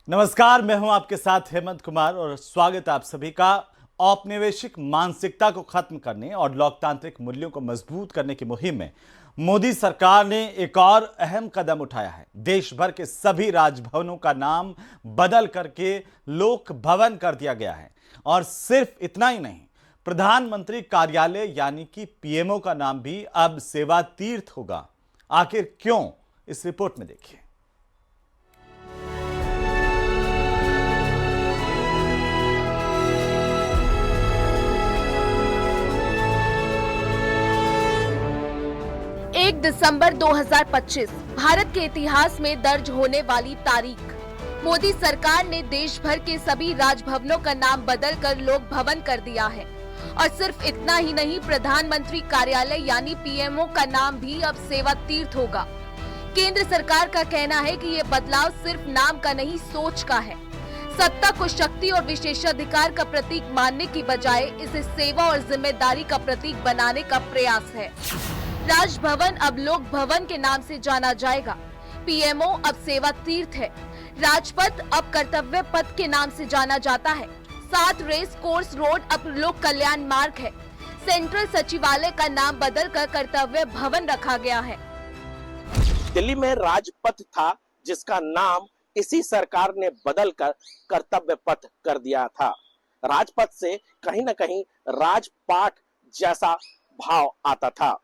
नमस्कार, मैं हूं आपके साथ हेमंत कुमार और स्वागत है आप सभी का। औपनिवेशिक मानसिकता को खत्म करने और लोकतांत्रिक मूल्यों को मजबूत करने की मुहिम में मोदी सरकार ने एक और अहम कदम उठाया है। देश भर के सभी राजभवनों का नाम बदल करके लोक भवन कर दिया गया है। और सिर्फ इतना ही नहीं, प्रधानमंत्री कार्यालय यानी कि पीएमओ का नाम भी अब सेवा तीर्थ होगा। आखिर क्यों, इस रिपोर्ट में देखिए। दिसंबर 2025 भारत के इतिहास में दर्ज होने वाली तारीख। मोदी सरकार ने देश भर के सभी राजभवनों का नाम बदलकर लोक भवन कर दिया है। और सिर्फ इतना ही नहीं, प्रधानमंत्री कार्यालय यानी पीएमओ का नाम भी अब सेवा तीर्थ होगा। केंद्र सरकार का कहना है कि ये बदलाव सिर्फ नाम का नहीं, सोच का है। सत्ता को शक्ति और विशेषाधिकार का प्रतीक मानने की बजाय इसे सेवा और जिम्मेदारी का प्रतीक बनाने का प्रयास है। राजभवन अब लोक भवन के नाम से जाना जाएगा। पीएमओ अब सेवा तीर्थ है। राजपथ अब कर्तव्य पथ के नाम से जाना जाता है। 7 रेस कोर्स रोड अब लोक कल्याण मार्ग है। सेंट्रल सचिवालय का नाम बदलकर कर्तव्य भवन रखा गया है। दिल्ली में राजपथ था, जिसका नाम इसी सरकार ने बदलकर कर्तव्य पथ कर दिया था। राजपथ से कहीं न कहीं राजपाट जैसा भाव आता था।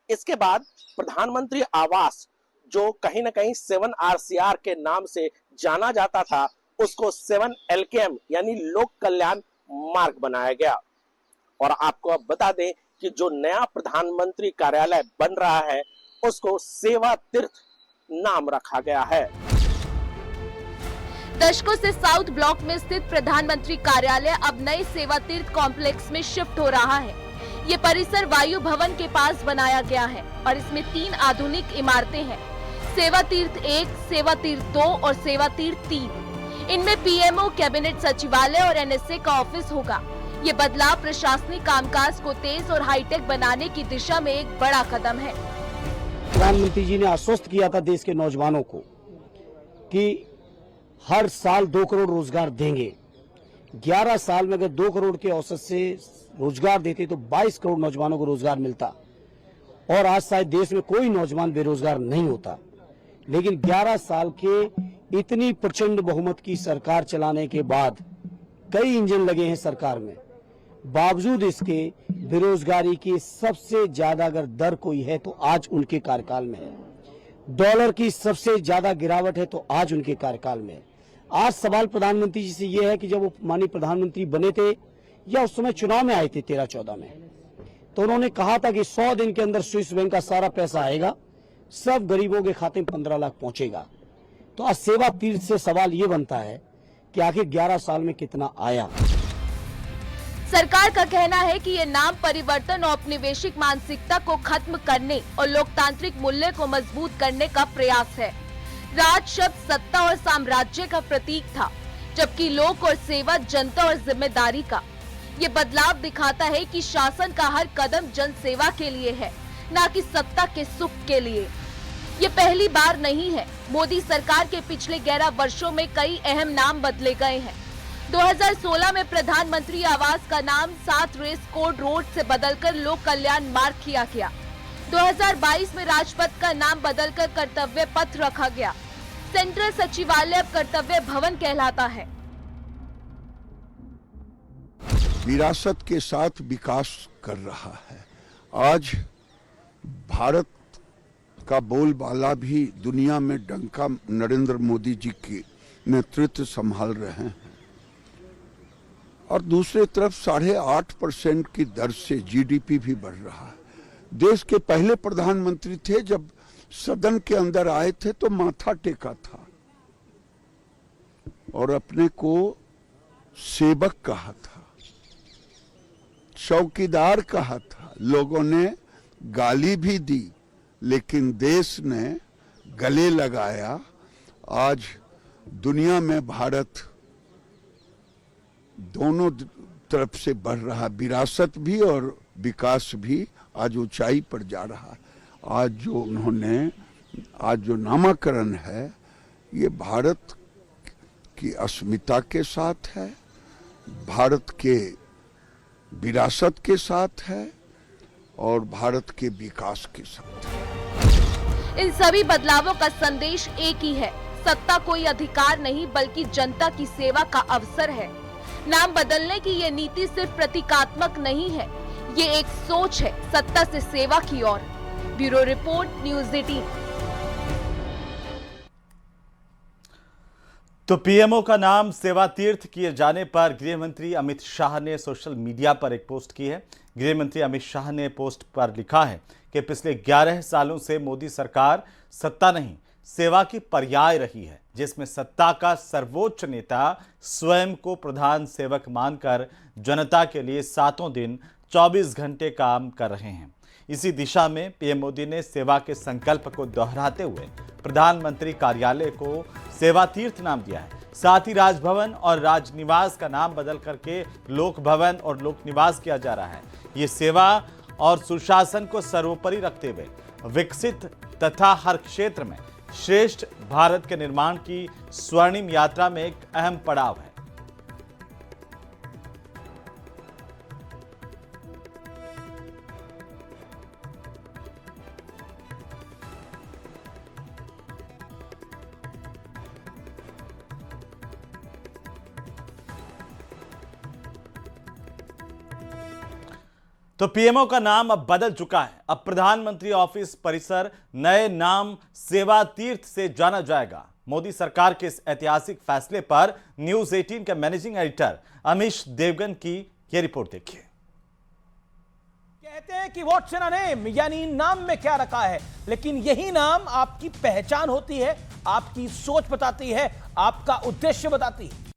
इसके बाद प्रधानमंत्री आवास, जो कहीं न कहीं 7RCR के नाम से जाना जाता था, उसको 7LKM यानी लोक कल्याण मार्ग बनाया गया। और आपको अब बता दें कि जो नया प्रधानमंत्री कार्यालय बन रहा है, उसको सेवा तीर्थ नाम रखा गया है। दशकों से साउथ ब्लॉक में स्थित प्रधानमंत्री कार्यालय अब नए सेवा तीर्थ कॉम्प्लेक्स में शिफ्ट हो रहा है। ये परिसर वायु भवन के पास बनाया गया है और इसमें 3 आधुनिक इमारतें हैं। सेवा तीर्थ 1, सेवा तीर्थ 2 और सेवा तीर्थ 3। इनमें पीएमओ, कैबिनेट सचिवालय और एनएसए का ऑफिस होगा। ये बदलाव प्रशासनिक कामकाज को तेज और हाईटेक बनाने की दिशा में एक बड़ा कदम है। प्रधानमंत्री जी ने आश्वस्त किया था देश के नौजवानों को कि हर साल 2 करोड़ रोजगार देंगे। 11 साल में अगर 2 करोड़ के औसत से रोजगार देते तो 22 करोड़ नौजवानों को रोजगार मिलता और आज शायद देश में कोई नौजवान बेरोजगार नहीं होता। लेकिन 11 साल के इतनी प्रचंड बहुमत की सरकार चलाने के बाद कई इंजन लगे हैं सरकार में, बावजूद इसके बेरोजगारी की सबसे ज्यादा अगर दर कोई है तो आज उनके कार्यकाल में है। डॉलर की सबसे ज्यादा गिरावट है तो आज उनके कार्यकाल में है। आज सवाल प्रधानमंत्री जी से यह है कि जब वो माननीय प्रधानमंत्री बने थे या उस समय चुनाव में आए थे 13-14 में, तो उन्होंने कहा था कि 100 दिन के अंदर स्विस बैंक का सारा पैसा आएगा, सब गरीबों के खाते में 15 लाख पहुंचेगा। तो आज सेवा तीर्थ से सवाल ये बनता है कि आखिर 11 साल में कितना आया। सरकार का कहना है कि ये नाम परिवर्तन औपनिवेशिक मानसिकता को खत्म करने और लोकतांत्रिक मूल्य को मजबूत करने का प्रयास है। राज शब्द सत्ता और साम्राज्य का प्रतीक था, जबकि लोक और सेवा जनता और जिम्मेदारी का। ये बदलाव दिखाता है कि शासन का हर कदम जन सेवा के लिए है, न कि सत्ता के सुख के लिए। ये पहली बार नहीं है। मोदी सरकार के पिछले 11 वर्षों में कई अहम नाम बदले गए हैं। 2016 में प्रधानमंत्री आवास का नाम 7 रेस कोर्स रोड से बदलकर लोक कल्याण मार्ग किया गया। 2022 में राजपथ का नाम बदलकर कर्तव्य पथ रखा गया। सेंट्रल सचिवालय अब कर्तव्य भवन कहलाता है। विरासत के साथ विकास कर रहा है। आज भारत का बोलबाला भी दुनिया में डंका नरेंद्र मोदी जी के नेतृत्व संभाल रहे हैं। और दूसरी तरफ 8.5% की दर से जीडीपी भी बढ़ रहा है। देश के पहले प्रधानमंत्री थे, जब सदन के अंदर आए थे तो माथा टेका था और अपने को सेवक कहा था, चौकीदार कहा था। लोगों ने गाली भी दी, लेकिन देश ने गले लगाया। आज दुनिया में भारत दोनों तरफ से बढ़ रहा, विरासत भी और विकास भी आज ऊंचाई पर जा रहा है। आज जो नामाकरण है, ये भारत की अस्मिता के साथ है, भारत के विरासत के साथ है और भारत के विकास के साथ है। इन सभी बदलावों का संदेश एक ही है, सत्ता कोई अधिकार नहीं बल्कि जनता की सेवा का अवसर है। नाम बदलने की ये नीति सिर्फ प्रतीकात्मक नहीं है, ये एक सोच है सत्ता से सेवा की ओर। Bureau report, news 18। तो पीएमओ का नाम सेवा तीर्थ किए जाने पर गृह मंत्री अमित शाह ने सोशल मीडिया पर एक पोस्ट की है। गृह मंत्री अमित शाह ने पोस्ट पर लिखा है कि पिछले 11 सालों से मोदी सरकार सत्ता नहीं सेवा की पर्याय रही है, जिसमें सत्ता का सर्वोच्च नेता स्वयं को प्रधान सेवक मानकर जनता के लिए 7 दिन 24 घंटे काम कर रहे हैं। इसी दिशा में पीएम मोदी ने सेवा के संकल्प को दोहराते हुए प्रधानमंत्री कार्यालय को सेवा तीर्थ नाम दिया है। साथ ही राजभवन और राजनिवास का नाम बदल करके लोक भवन और लोक निवास किया जा रहा है। ये सेवा और सुशासन को सर्वोपरि रखते हुए विकसित तथा हर क्षेत्र में श्रेष्ठ भारत के निर्माण की स्वर्णिम यात्रा में एक अहम पड़ाव है। तो पीएमओ का नाम अब बदल चुका है। अब प्रधानमंत्री ऑफिस परिसर नए नाम सेवा तीर्थ से जाना जाएगा। मोदी सरकार के इस ऐतिहासिक फैसले पर न्यूज़ 18 के मैनेजिंग एडिटर अमीश देवगन की यह रिपोर्ट देखिए। कहते हैं कि व्हाट्स इन अ नेम, यानी नाम में क्या रखा है, लेकिन यही नाम आपकी पहचान होती है, आपकी सोच बताती है, आपका उद्देश्य बताती है।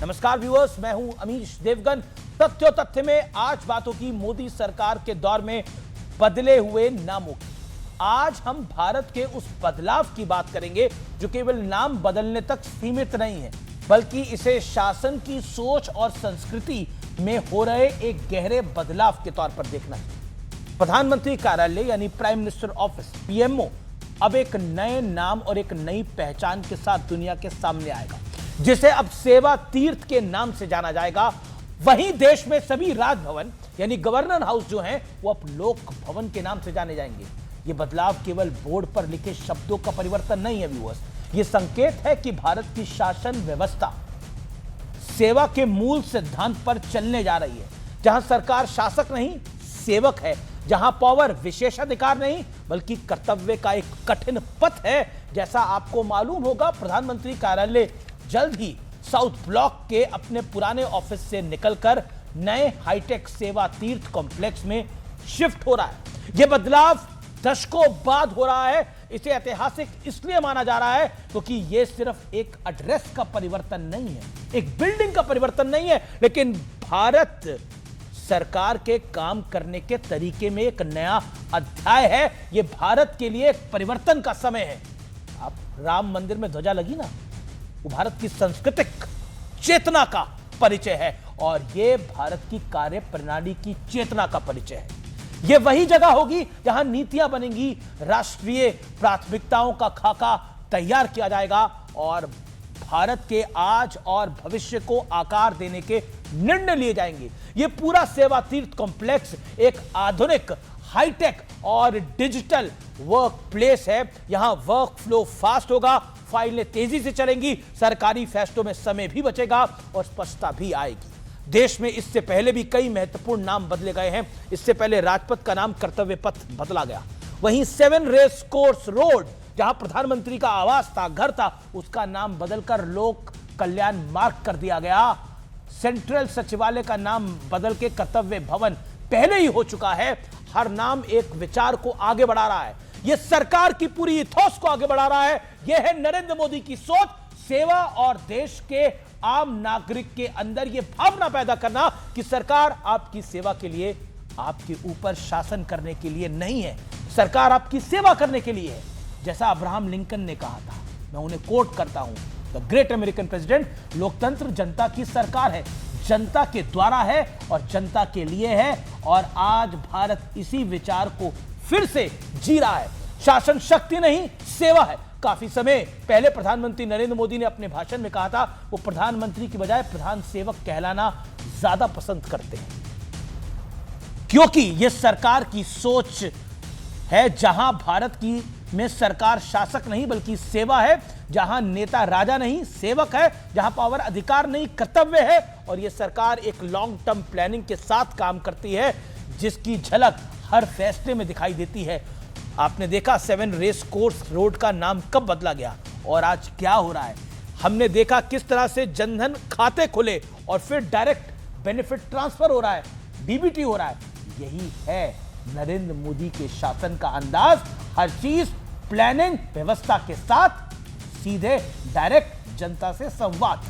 नमस्कार व्यूअर्स, मैं हूं अमीश देवगन। तथ्य में आज बातों की मोदी सरकार के दौर में बदले हुए नामों की। आज हम भारत के उस बदलाव की बात करेंगे जो केवल नाम बदलने तक सीमित नहीं है, बल्कि इसे शासन की सोच और संस्कृति में हो रहे एक गहरे बदलाव के तौर पर देखना है। प्रधानमंत्री कार्यालय यानी प्राइम मिनिस्टर ऑफिस पीएमओ अब एक नए नाम और एक नई पहचान के साथ दुनिया के सामने आएगा, जिसे अब सेवा तीर्थ के नाम से जाना जाएगा। वहीं देश में सभी राजभवन यानी गवर्नर हाउस जो हैं वो अब लोक भवन के नाम से जाने जाएंगे। ये बदलाव केवल बोर्ड पर लिखे शब्दों का परिवर्तन नहीं है व्यूअर्स, ये संकेत है कि भारत की शासन व्यवस्था सेवा के मूल सिद्धांत पर चलने जा रही है, जहां सरकार शासक नहीं सेवक है, जहां पावर विशेषाधिकार नहीं बल्कि कर्तव्य का एक कठिन पथ है। जैसा आपको मालूम होगा, प्रधानमंत्री कार्यालय जल्द ही साउथ ब्लॉक के अपने पुराने ऑफिस से निकलकर नए हाईटेक सेवा तीर्थ कॉम्प्लेक्स में शिफ्ट हो रहा है। यह बदलाव दशकों बाद हो रहा है। इसे ऐतिहासिक इसलिए माना जा रहा है क्योंकि यह सिर्फ एक एड्रेस का परिवर्तन नहीं है, एक बिल्डिंग का परिवर्तन नहीं है, लेकिन भारत सरकार के काम करने के तरीके में एक नया अध्याय है। यह भारत के लिए एक परिवर्तन का समय है। आप राम मंदिर में ध्वजा लगी ना, वो भारत की सांस्कृतिक चेतना का परिचय है और यह भारत की कार्य प्रणाली की चेतना का परिचय है। यह वही जगह होगी जहां नीतियां बनेंगी, राष्ट्रीय प्राथमिकताओं का खाका तैयार किया जाएगा और भारत के आज और भविष्य को आकार देने के निर्णय लिए जाएंगे। यह पूरा सेवा तीर्थ कॉम्प्लेक्स एक आधुनिक, हाईटेक और डिजिटल वर्क प्लेस है। यहां वर्क फ्लो फास्ट होगा, फाइलें तेजी से चलेंगी, सरकारी फैसलों में समय भी बचेगा और स्पष्टता भी आएगी। देश में इससे पहले भी कई महत्वपूर्ण नाम बदले गए हैं। इससे पहले राजपथ का नाम कर्तव्य पथ बदला गया। वहीं 7 रेस कोर्स रोड, जहां प्रधानमंत्री का आवास था, घर था, उसका नाम बदलकर लोक कल्याण मार्ग कर दिया गया। सेंट्रल सचिवालय का नाम बदल के कर्तव्य भवन पहले ही हो चुका है। हर नाम एक विचार को आगे बढ़ा रहा है, यह सरकार की पूरी इथोस को आगे बढ़ा रहा है। यह है नरेंद्र मोदी की सोच, सेवा और देश के आम नागरिक के अंदर यह भावना पैदा करना कि सरकार आपकी सेवा के लिए, आपके ऊपर शासन करने के लिए नहीं है, सरकार आपकी सेवा करने के लिए है। जैसा अब्राहम लिंकन ने कहा था, मैं उन्हें कोट करता हूं, द ग्रेट अमेरिकन प्रेसिडेंट, लोकतंत्र जनता की सरकार है, जनता के द्वारा है और जनता के लिए है। और आज भारत इसी विचार को फिर से जी रहा है। शासन शक्ति नहीं, सेवा है। काफी समय पहले प्रधानमंत्री नरेंद्र मोदी ने अपने भाषण में कहा था वो प्रधानमंत्री की बजाय प्रधान सेवक कहलाना ज्यादा पसंद करते हैं, क्योंकि यह सरकार की सोच है जहां भारत की में सरकार शासक नहीं बल्कि सेवा है, जहां नेता राजा नहीं सेवक है, जहां पावर अधिकार नहीं कर्तव्य है, और यह सरकार एक लॉन्ग टर्म प्लानिंग के साथ काम करती है जिसकी झलक हर फैसले में दिखाई देती है। आपने देखा 7 रेस कोर्स रोड का नाम कब बदला गया और आज क्या हो रहा है। हमने देखा किस तरह से जनधन खाते खुले और फिर डायरेक्ट बेनिफिट ट्रांसफर हो रहा है, डीबीटी हो रहा है। यही है नरेंद्र मोदी के शासन का अंदाज। हर चीज प्लानिंग व्यवस्था के साथ, सीधे डायरेक्ट जनता से संवाद।